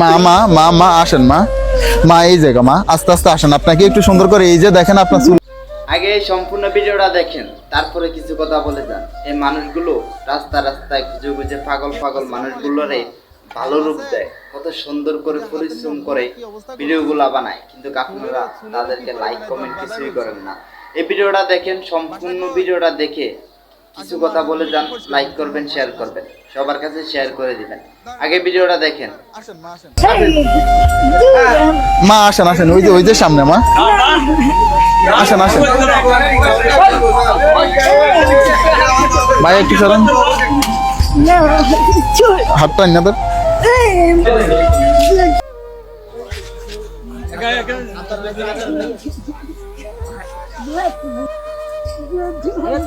মা মা মা মা আসেন মা, মা এই জায়গা মা, আস্তে আস্তে আসেন, আপনাকে একটু সুন্দর করে এই যে দেখেন আপনার চুল। আগে এই সম্পূর্ণ ভিডিওটা দেখেন, তারপরে কিছু কথা বলে যান। এই মানুষগুলো রাস্তায় খুঁজে খুঁজে পাগল পাগল মানুষগুলোরে ভালো রূপ দেয়, কত সুন্দর করে পরিশ্রম করে ভিডিওগুলো বানায়, কিন্তু আপনারা তাদেরকে লাইক কমেন্ট কিছুই করেন না। এই ভিডিওটা দেখেন, সম্পূর্ণ ভিডিওটা দেখে কিছু কথা বলে যান, লাইক করবেন, শেয়ার করবেন, সবার কাছে শেয়ার করে দিবেন। আগে ভিডিওটা দেখেন। মা আসেন আসেন, ওই যে সামনে মা, আসেন আসেন ভাই, একটু সরেন, হাতটা আন্নাদের।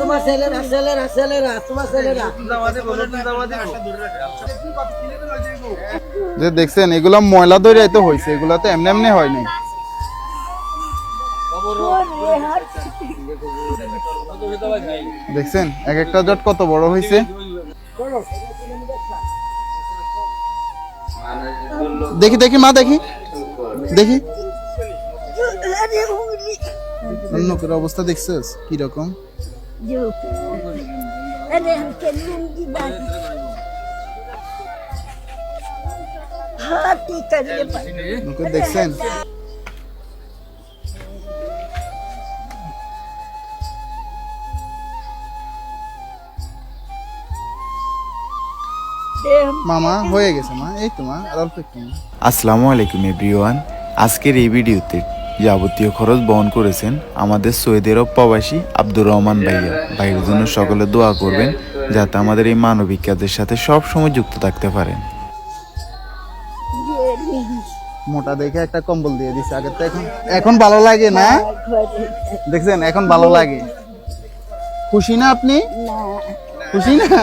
তোমার ছেলেরা তোমার ছেলেরা যে দেখছেন এগুলা ময়লা দইরাই তো হয়েছে, এগুলা তো এমনি এমনি হয়নি। দেখছেন এক একটা জট কত বড় হয়েছে। দেখি দেখি মা, দেখি দেখি নখের অবস্থা দেখছিস কিরকম। নখের দেখছেন, মামা হয়ে গেছে মা, এই তো মা আর অল্প একটু। আসসালামু আলাইকুম এভরিওয়ান। আজকের এই ভিডিওতে যাবতীয় খরচ বহন করেছেন আমাদের সৌদি আরব প্রবাসী আব্দুর রহমান ভাইয়া। ভাইয়ের জন্য সকলে দোয়া করবেন যাতে আমাদের এই মানবিক কাজের সাথে সব সময় যুক্ত থাকতে পারেন। মোটা দেখে একটা কম্বল দিয়ে দিছে, আগে তো এখন ভালো লাগে না, দেখছেন এখন ভালো লাগে। খুশি না আপনি? খুশি না?